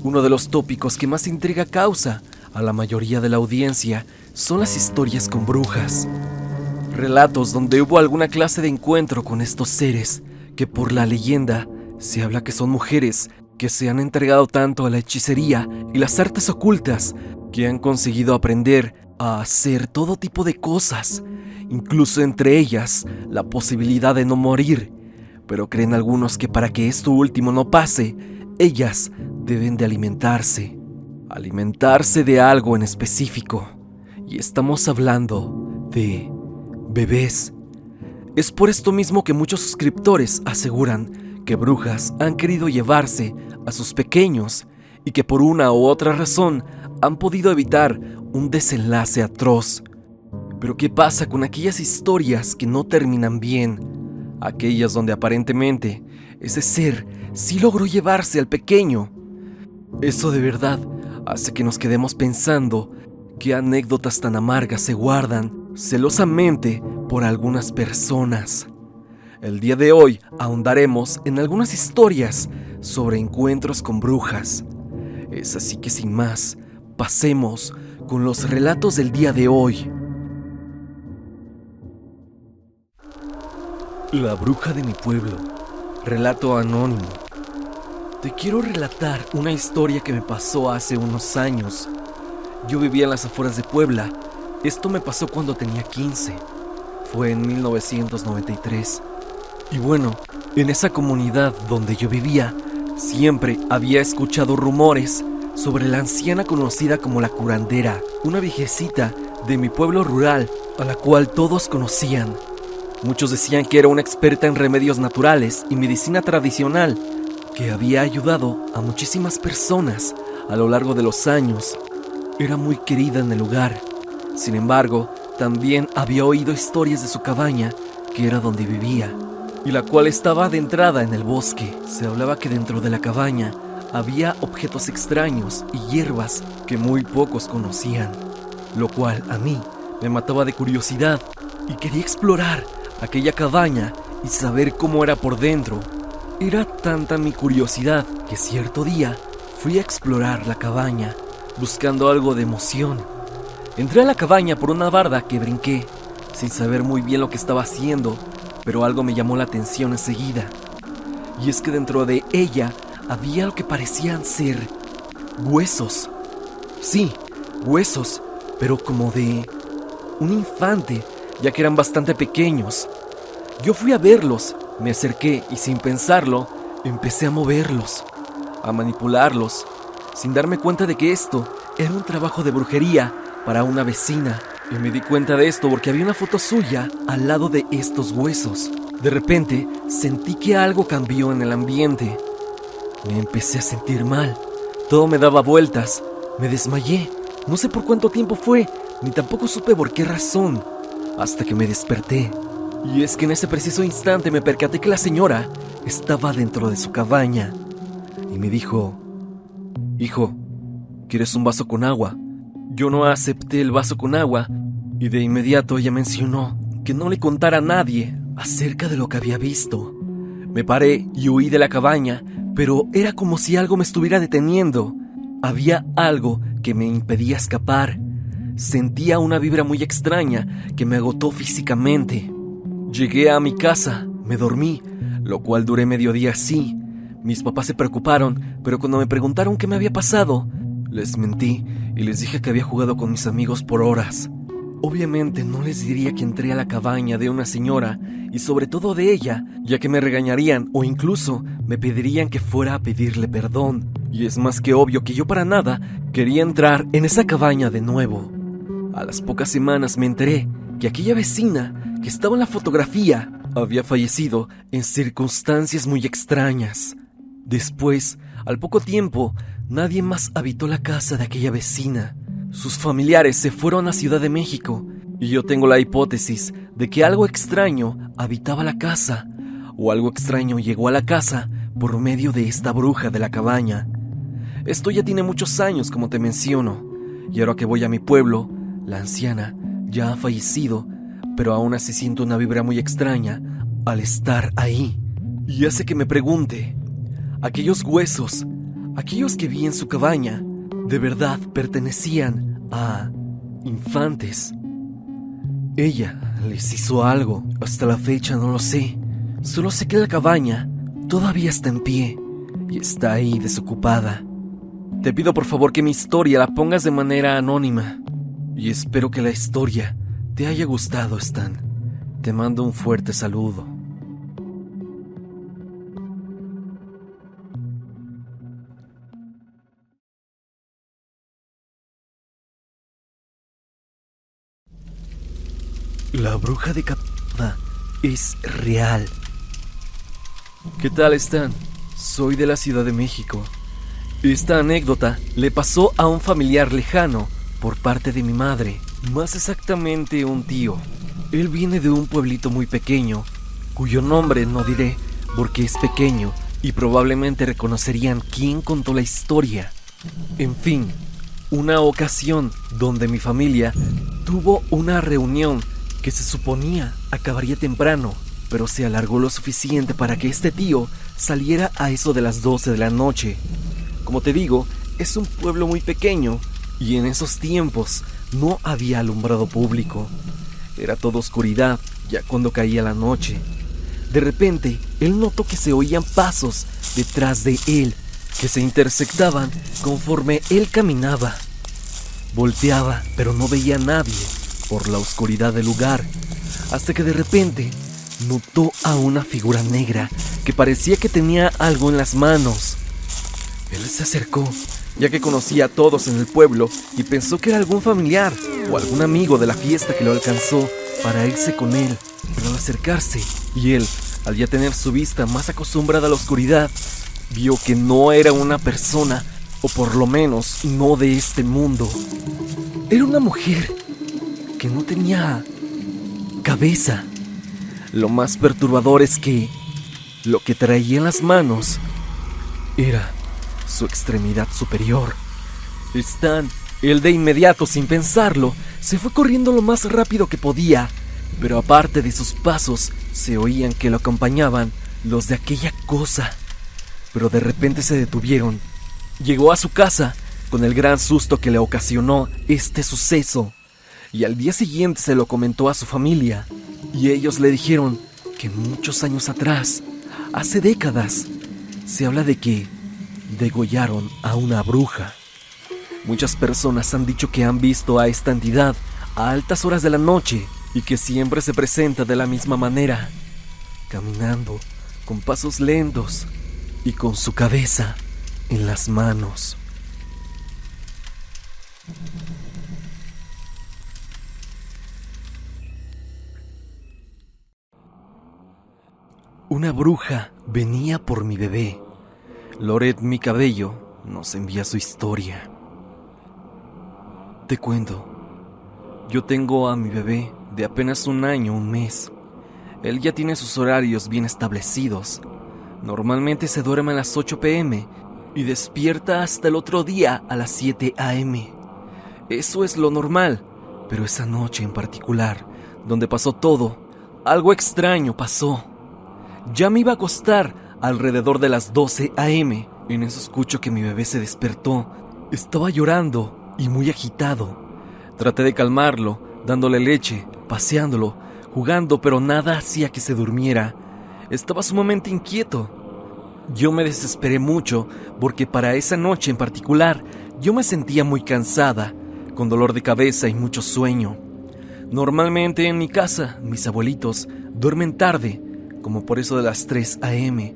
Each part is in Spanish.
Uno de los tópicos que más intriga causa a la mayoría de la audiencia son las historias con brujas. Relatos donde hubo alguna clase de encuentro con estos seres que por la leyenda se habla que son mujeres que se han entregado tanto a la hechicería y las artes ocultas que han conseguido aprender a hacer todo tipo de cosas, incluso entre ellas la posibilidad de no morir. Pero creen algunos que para que esto último no pase, ellas deben de alimentarse de algo en específico. Y estamos hablando de bebés. Es por esto mismo que muchos suscriptores aseguran que brujas han querido llevarse a sus pequeños y que por una u otra razón han podido evitar un desenlace atroz. Pero ¿qué pasa con aquellas historias que no terminan bien? Aquellas donde aparentemente ese ser sí logró llevarse al pequeño. Eso de verdad hace que nos quedemos pensando qué anécdotas tan amargas se guardan celosamente por algunas personas. El día de hoy ahondaremos en algunas historias sobre encuentros con brujas. Es así que sin más, pasemos con los relatos del día de hoy. La bruja de mi pueblo. Relato anónimo. Te quiero relatar una historia que me pasó hace unos años. Yo vivía en las afueras de Puebla. Esto me pasó cuando tenía 15. Fue en 1993. Y bueno, en esa comunidad donde yo vivía, siempre había escuchado rumores sobre la anciana conocida como la curandera, una viejecita de mi pueblo rural a la cual todos conocían. Muchos decían que era una experta en remedios naturales y medicina tradicional, que había ayudado a muchísimas personas a lo largo de los años. Era muy querida en el lugar. Sin embargo, también había oído historias de su cabaña, que era donde vivía, y la cual estaba adentrada en el bosque. Se hablaba que dentro de la cabaña había objetos extraños y hierbas que muy pocos conocían, lo cual a mí me mataba de curiosidad y quería explorar aquella cabaña y saber cómo era por dentro. Era tanta mi curiosidad que cierto día fui a explorar la cabaña buscando algo de emoción. Entré a la cabaña por una barda que brinqué, sin saber muy bien lo que estaba haciendo, pero algo me llamó la atención enseguida. Y es que dentro de ella había lo que parecían ser huesos. Sí, huesos, pero como de un infante, ya que eran bastante pequeños. Yo fui a verlos, me acerqué y sin pensarlo, empecé a moverlos, a manipularlos, sin darme cuenta de que esto era un trabajo de brujería para una vecina. Y me di cuenta de esto porque había una foto suya al lado de estos huesos. De repente, sentí que algo cambió en el ambiente. Me empecé a sentir mal, todo me daba vueltas, me desmayé. No sé por cuánto tiempo fue, ni tampoco supe por qué razón, hasta que me desperté. Y es que en ese preciso instante me percaté que la señora estaba dentro de su cabaña y me dijo: hijo, ¿quieres un vaso con agua? Yo no acepté el vaso con agua y de inmediato ella mencionó que no le contara a nadie acerca de lo que había visto. Me paré y huí de la cabaña, pero era como si algo me estuviera deteniendo. Había algo que me impedía escapar. Sentía una vibra muy extraña que me agotó físicamente. Llegué a mi casa, me dormí, lo cual duré medio día así. Mis papás se preocuparon, pero cuando me preguntaron qué me había pasado, les mentí y les dije que había jugado con mis amigos por horas. Obviamente no les diría que entré a la cabaña de una señora y sobre todo de ella, ya que me regañarían o incluso me pedirían que fuera a pedirle perdón. Y es más que obvio que yo para nada quería entrar en esa cabaña de nuevo. A las pocas semanas me enteré que aquella vecina que estaba en la fotografía había fallecido en circunstancias muy extrañas. Después, al poco tiempo, nadie más habitó la casa de aquella vecina. Sus familiares se fueron a Ciudad de México y yo tengo la hipótesis de que algo extraño habitaba la casa o algo extraño llegó a la casa por medio de esta bruja de la cabaña. Esto ya tiene muchos años, como te menciono, y ahora que voy a mi pueblo, la anciana ya ha fallecido, pero aún así siento una vibra muy extraña al estar ahí. Y hace que me pregunte, ¿aquellos huesos Aquellos que vi en su cabaña de verdad pertenecían a infantes. Ella les hizo algo. Hasta la fecha no lo sé. Solo sé que la cabaña todavía está en pie y está ahí desocupada. Te pido por favor que mi historia la pongas de manera anónima. Y espero que la historia te haya gustado, Stan. Te mando un fuerte saludo. La bruja de Capada es real. ¿Qué tal, Stan? Soy de la Ciudad de México. Esta anécdota le pasó a un familiar lejano por parte de mi madre, más exactamente un tío. Él viene de un pueblito muy pequeño, cuyo nombre no diré porque es pequeño y probablemente reconocerían quién contó la historia. En fin, una ocasión donde mi familia tuvo una reunión que se suponía acabaría temprano, pero se alargó lo suficiente para que este tío saliera a eso de las 12 de la noche. Como te digo, es un pueblo muy pequeño y en esos tiempos no había alumbrado público. Era toda oscuridad ya cuando caía la noche. De repente, él notó que se oían pasos detrás de él, que se intersectaban conforme él caminaba. Volteaba, pero no veía a nadie por la oscuridad del lugar, hasta que de repente notó a una figura negra que parecía que tenía algo en las manos. Él se acercó, ya que conocía a todos en el pueblo y pensó que era algún familiar o algún amigo de la fiesta que lo alcanzó para irse con él. Pero al acercarse, y él, al ya tener su vista más acostumbrada a la oscuridad, vio que no era una persona, o por lo menos no de este mundo. Era una mujer que no tenía cabeza. Lo más perturbador es que lo que traía en las manos era su extremidad superior. Stan, él de inmediato, sin pensarlo, se fue corriendo lo más rápido que podía, pero aparte de sus pasos, se oían que lo acompañaban los de aquella cosa. Pero de repente se detuvieron. Llegó a su casa con el gran susto que le ocasionó este suceso, y al día siguiente se lo comentó a su familia, y ellos le dijeron que muchos años atrás, hace décadas, se habla de que degollaron a una bruja. Muchas personas han dicho que han visto a esta entidad a altas horas de la noche y que siempre se presenta de la misma manera, caminando con pasos lentos y con su cabeza en las manos. Una bruja venía por mi bebé. Loret, mi cabello, nos envía su historia. Te cuento, yo tengo a mi bebé de apenas 1 año, 1 mes. Él ya tiene sus horarios bien establecidos. Normalmente se duerme a las 8 p.m. y despierta hasta el otro día a las 7 a.m. Eso es lo normal, pero esa noche en particular, donde pasó todo, algo extraño pasó. Ya me iba a acostar alrededor de las 12 a.m. En eso escucho que mi bebé se despertó. Estaba llorando y muy agitado. Traté de calmarlo, dándole leche, paseándolo, jugando, pero nada hacía que se durmiera. Estaba sumamente inquieto. Yo me desesperé mucho porque para esa noche en particular yo me sentía muy cansada, con dolor de cabeza y mucho sueño. Normalmente en mi casa, mis abuelitos duermen tarde, como por eso de las 3 a.m.,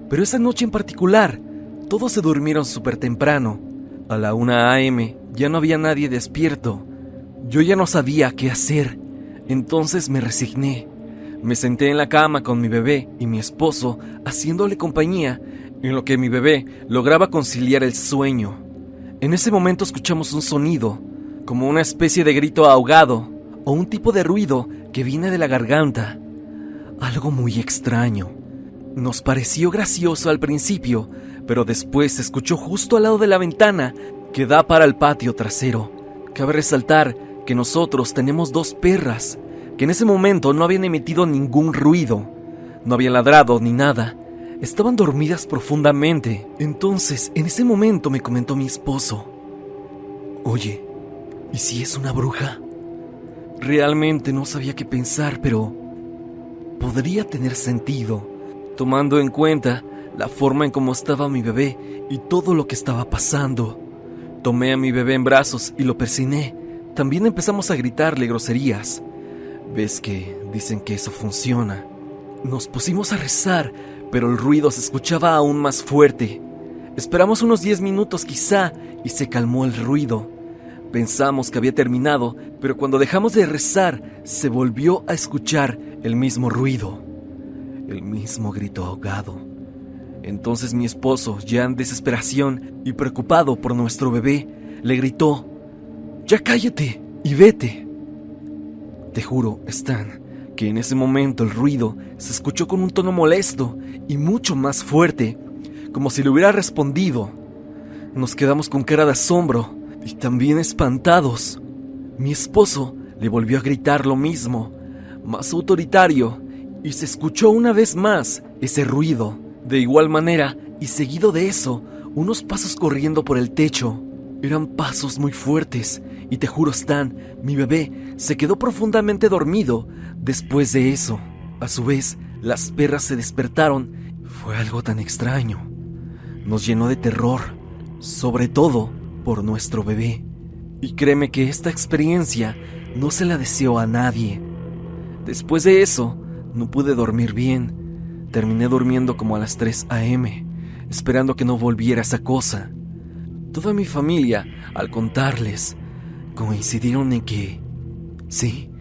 pero esa noche en particular, todos se durmieron súper temprano. A la 1 a.m. ya no había nadie despierto. Yo ya no sabía qué hacer, entonces me resigné. Me senté en la cama con mi bebé y mi esposo, haciéndole compañía, en lo que mi bebé lograba conciliar el sueño. En ese momento escuchamos un sonido, como una especie de grito ahogado, o un tipo de ruido que viene de la garganta. Algo muy extraño. Nos pareció gracioso al principio, pero después se escuchó justo al lado de la ventana que da para el patio trasero. Cabe resaltar que nosotros tenemos 2 perras, que en ese momento no habían emitido ningún ruido, no habían ladrado ni nada. estaban dormidas profundamente. Entonces, en ese momento me comentó mi esposo: oye, ¿y si es una bruja? Realmente no sabía qué pensar, pero podría tener sentido, tomando en cuenta la forma en cómo estaba mi bebé y todo lo que estaba pasando. Tomé a mi bebé en brazos y lo persigné. También empezamos a gritarle groserías. ¿Ves que dicen que eso funciona? Nos pusimos a rezar, pero el ruido se escuchaba aún más fuerte. Esperamos unos 10 minutos quizá y se calmó el ruido. Pensamos que había terminado, pero cuando dejamos de rezar, se volvió a escuchar el mismo ruido, el mismo grito ahogado. Entonces mi esposo, ya en desesperación y preocupado por nuestro bebé, le gritó: ¡ya cállate y vete! Te juro, Stan, que en ese momento el ruido se escuchó con un tono molesto y mucho más fuerte, como si le hubiera respondido. Nos quedamos con cara de asombro y también espantados. Mi esposo le volvió a gritar lo mismo, más autoritario, y se escuchó una vez más ese ruido. De igual manera, y seguido de eso, unos pasos corriendo por el techo. Eran pasos muy fuertes, y te juro, Stan, mi bebé se quedó profundamente dormido después de eso. A su vez, las perras se despertaron. Fue algo tan extraño. Nos llenó de terror, sobre todo por nuestro bebé. Y créeme que esta experiencia no se la deseo a nadie. Después de eso, no pude dormir bien. Terminé durmiendo como a las 3 a.m., esperando que no volviera esa cosa. Toda mi familia, al contarles, coincidieron en que, sí,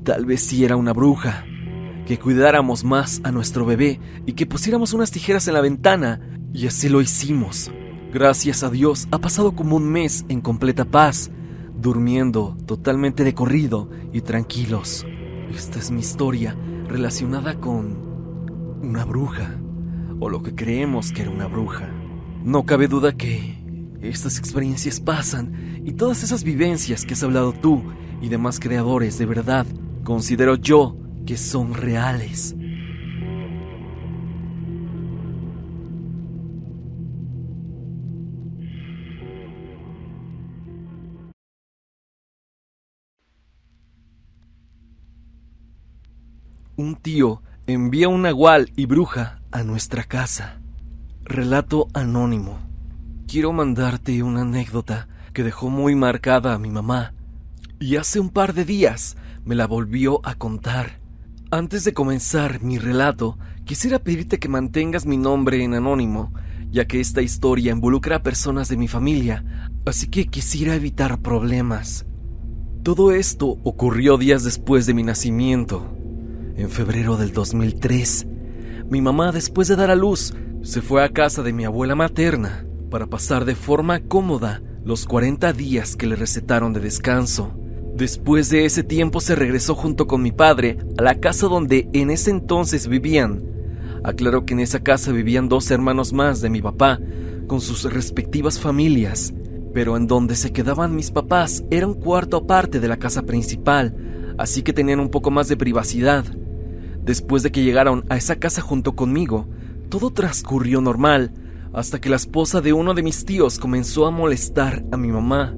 tal vez sí era una bruja, que cuidáramos más a nuestro bebé y que pusiéramos unas tijeras en la ventana, y así lo hicimos. Gracias a Dios, ha pasado como un mes en completa paz, durmiendo totalmente de corrido y tranquilos. Esta es mi historia relacionada con una bruja, o lo que creemos que era una bruja. No cabe duda que estas experiencias pasan, y todas esas vivencias que has hablado tú y demás creadores, de verdad, considero yo que son reales. Un tío envía un nahual y bruja a nuestra casa. Relato anónimo. Quiero mandarte una anécdota que dejó muy marcada a mi mamá, y hace un par de días me la volvió a contar. Antes de comenzar mi relato, quisiera pedirte que mantengas mi nombre en anónimo, ya que esta historia involucra a personas de mi familia, así que quisiera evitar problemas. Todo esto ocurrió días después de mi nacimiento. En febrero del 2003, mi mamá, después de dar a luz, se fue a casa de mi abuela materna para pasar de forma cómoda los 40 días que le recetaron de descanso. Después de ese tiempo se regresó junto con mi padre a la casa donde en ese entonces vivían. Aclaro que en esa casa vivían 2 hermanos más de mi papá, con sus respectivas familias, pero en donde se quedaban mis papás era un cuarto aparte de la casa principal, así que tenían un poco más de privacidad. Después de que llegaron a esa casa junto conmigo, todo transcurrió normal, hasta que la esposa de uno de mis tíos comenzó a molestar a mi mamá.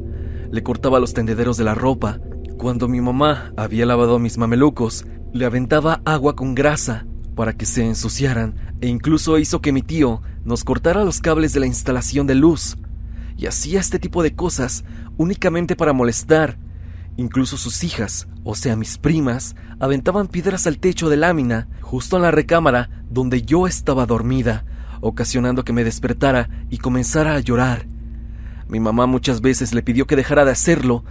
Le cortaba los tendederos de la ropa. Cuando mi mamá había lavado mis mamelucos, le aventaba agua con grasa para que se ensuciaran, e incluso hizo que mi tío nos cortara los cables de la instalación de luz. Y hacía este tipo de cosas únicamente para molestar. Incluso sus hijas, o sea mis primas, aventaban piedras al techo de lámina, justo en la recámara donde yo estaba dormida, ocasionando que me despertara y comenzara a llorar. Mi mamá muchas veces le pidió que dejara de hacerlo,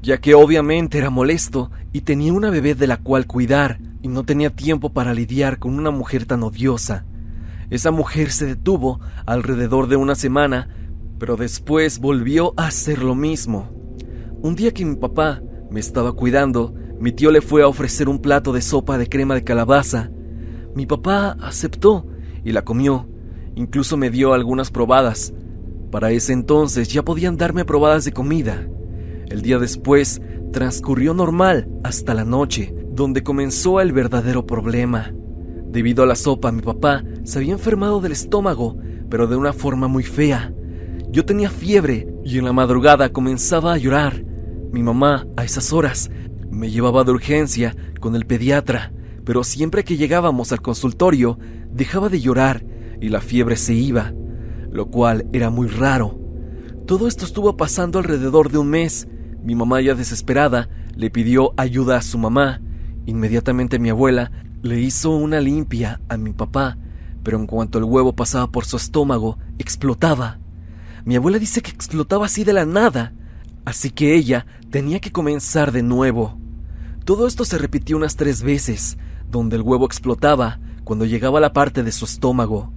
ya que obviamente era molesto y tenía una bebé de la cual cuidar, y no tenía tiempo para lidiar con una mujer tan odiosa. Esa mujer se detuvo alrededor de una semana, pero después volvió a hacer lo mismo. Un día que mi papá me estaba cuidando, mi tío le fue a ofrecer un plato de sopa de crema de calabaza. Mi papá aceptó y la comió. Incluso me dio algunas probadas. Para ese entonces ya podían darme probadas de comida. El día después transcurrió normal hasta la noche, donde comenzó el verdadero problema. Debido a la sopa, mi papá se había enfermado del estómago, pero de una forma muy fea. Yo tenía fiebre y en la madrugada comenzaba a llorar. Mi mamá, a esas horas, me llevaba de urgencia con el pediatra, pero siempre que llegábamos al consultorio, dejaba de llorar y la fiebre se iba, lo cual era muy raro. Todo esto estuvo pasando alrededor de un mes. Mi mamá, ya desesperada, le pidió ayuda a su mamá. Inmediatamente mi abuela le hizo una limpia a mi papá, pero en cuanto el huevo pasaba por su estómago, explotaba. Mi abuela dice que explotaba así de la nada, así que ella tenía que comenzar de nuevo. Todo esto se repitió unas 3 veces, donde el huevo explotaba cuando llegaba a la parte de su estómago,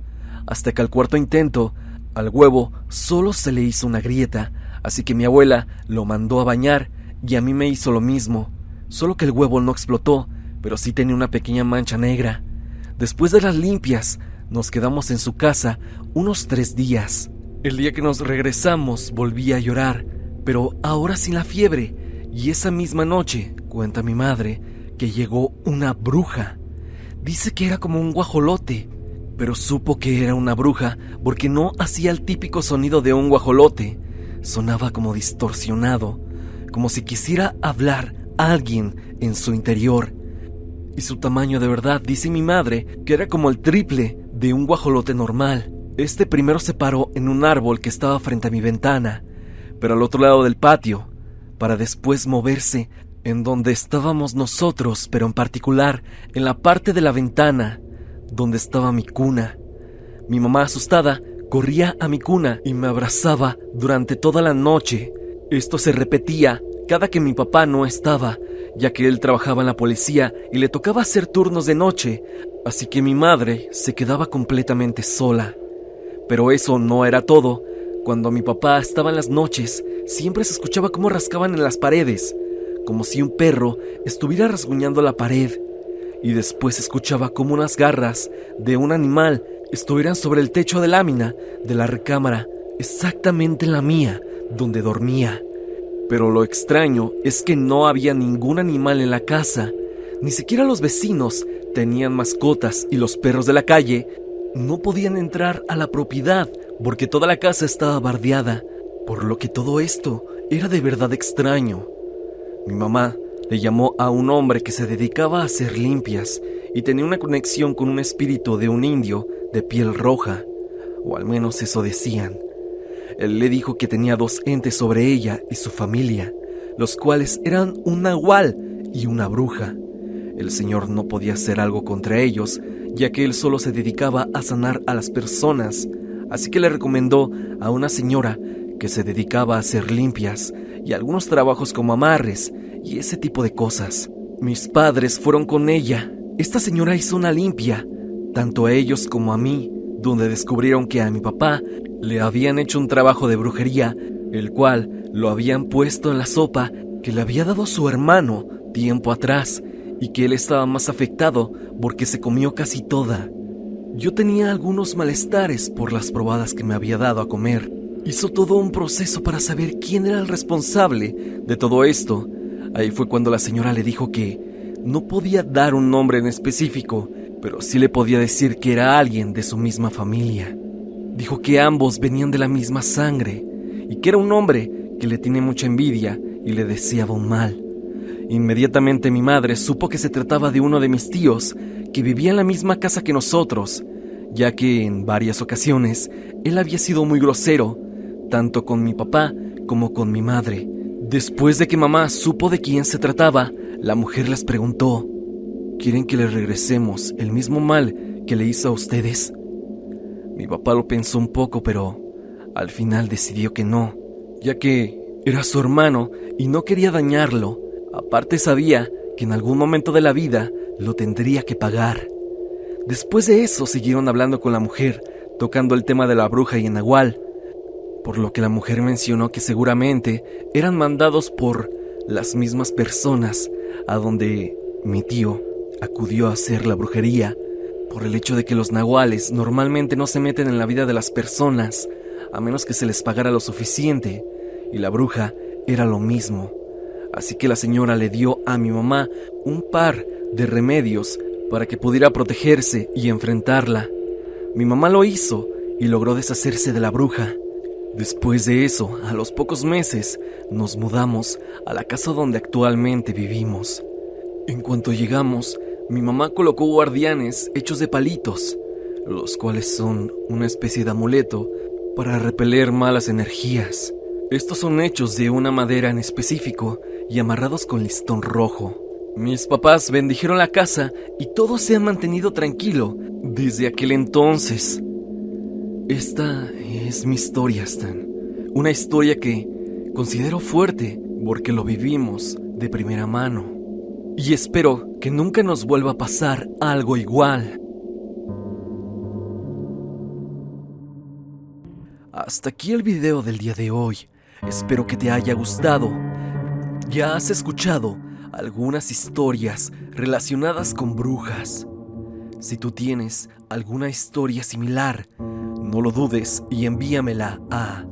hasta que al cuarto intento, al huevo solo se le hizo una grieta, así que mi abuela lo mandó a bañar y a mí me hizo lo mismo, solo que el huevo no explotó, pero sí tenía una pequeña mancha negra. Después de las limpias, nos quedamos en su casa unos 3 días. El día que nos regresamos volví a llorar, pero ahora sin la fiebre, y esa misma noche, cuenta mi madre, que llegó una bruja. Dice que era como un guajolote, pero supo que era una bruja porque no hacía el típico sonido de un guajolote. Sonaba como distorsionado, como si quisiera hablar a alguien en su interior. Y su tamaño de verdad, dice mi madre, que era como el triple de un guajolote normal. Este primero se paró en un árbol que estaba frente a mi ventana, pero al otro lado del patio, para después moverse en donde estábamos nosotros, pero en particular en la parte de la ventana donde estaba mi cuna. Mi mamá, asustada, corría a mi cuna y me abrazaba durante toda la noche. Esto se repetía cada que mi papá no estaba, ya que él trabajaba en la policía y le tocaba hacer turnos de noche, así que mi madre se quedaba completamente sola. Pero eso no era todo. Cuando mi papá estaba en las noches, siempre se escuchaba cómo rascaban en las paredes, como si un perro estuviera rasguñando la pared. Y después se escuchaba como unas garras de un animal estuvieran sobre el techo de lámina de la recámara, exactamente en la mía, donde dormía. Pero lo extraño es que no había ningún animal en la casa, ni siquiera los vecinos tenían mascotas y los perros de la calle no podían entrar a la propiedad porque toda la casa estaba bardeada, por lo que todo esto era de verdad extraño. Mi mamá le llamó a un hombre que se dedicaba a hacer limpias y tenía una conexión con un espíritu de un indio de piel roja, o al menos eso decían. Él le dijo que tenía 2 entes sobre ella y su familia, los cuales eran un nahual y una bruja. El señor no podía hacer algo contra ellos, ya que él solo se dedicaba a sanar a las personas, así que le recomendó a una señora que se dedicaba a hacer limpias y algunos trabajos como amarres y ese tipo de cosas. Mis padres fueron con ella. Esta señora hizo una limpia, tanto a ellos como a mí, donde descubrieron que a mi papá le habían hecho un trabajo de brujería, el cual lo habían puesto en la sopa que le había dado su hermano tiempo atrás, y que él estaba más afectado porque se comió casi toda. Yo tenía algunos malestares por las probadas que me había dado a comer. Hizo todo un proceso para saber quién era el responsable de todo esto. Ahí fue cuando la señora le dijo que no podía dar un nombre en específico, pero sí le podía decir que era alguien de su misma familia. Dijo que ambos venían de la misma sangre y que era un hombre que le tiene mucha envidia y le deseaba un mal. Inmediatamente mi madre supo que se trataba de uno de mis tíos que vivía en la misma casa que nosotros, ya que en varias ocasiones él había sido muy grosero, tanto con mi papá como con mi madre. Después de que mamá supo de quién se trataba, la mujer les preguntó: ¿quieren que le regresemos el mismo mal que le hizo a ustedes? Mi papá lo pensó un poco, pero al final decidió que no, ya que era su hermano y no quería dañarlo. Aparte sabía que en algún momento de la vida lo tendría que pagar. Después de eso siguieron hablando con la mujer, tocando el tema de la bruja y el nahual, por lo que la mujer mencionó que seguramente eran mandados por las mismas personas a donde mi tío acudió a hacer la brujería, por el hecho de que los nahuales normalmente no se meten en la vida de las personas a menos que se les pagara lo suficiente, y la bruja era lo mismo. Así que la señora le dio a mi mamá un par de remedios para que pudiera protegerse y enfrentarla. Mi mamá lo hizo y logró deshacerse de la bruja. Después de eso, a los pocos meses, nos mudamos a la casa donde actualmente vivimos. En cuanto llegamos, mi mamá colocó guardianes hechos de palitos, los cuales son una especie de amuleto para repeler malas energías. Estos son hechos de una madera en específico y amarrados con listón rojo. Mis papás bendijeron la casa y todo se ha mantenido tranquilo desde aquel entonces. Esta es mi historia, Stan. Una historia que considero fuerte porque lo vivimos de primera mano. Y espero que nunca nos vuelva a pasar algo igual. Hasta aquí el video del día de hoy. Espero que te haya gustado. ¿Ya has escuchado algunas historias relacionadas con brujas? Si tú tienes alguna historia similar, no lo dudes y envíamela a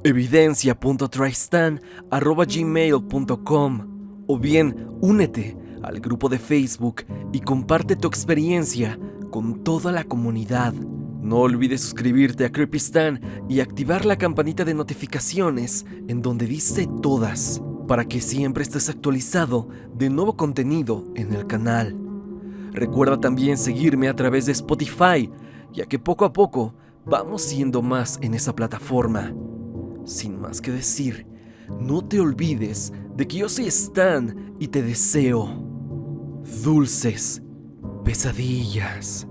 evidencia.tristan@gmail.com o bien únete al grupo de Facebook y comparte tu experiencia con toda la comunidad. No olvides suscribirte a Creepy Stan y activar la campanita de notificaciones en donde dice todas, para que siempre estés actualizado de nuevo contenido en el canal. Recuerda también seguirme a través de Spotify, ya que poco a poco vamos siendo más en esa plataforma. Sin más que decir, no te olvides de que yo soy Stan y te deseo dulces pesadillas.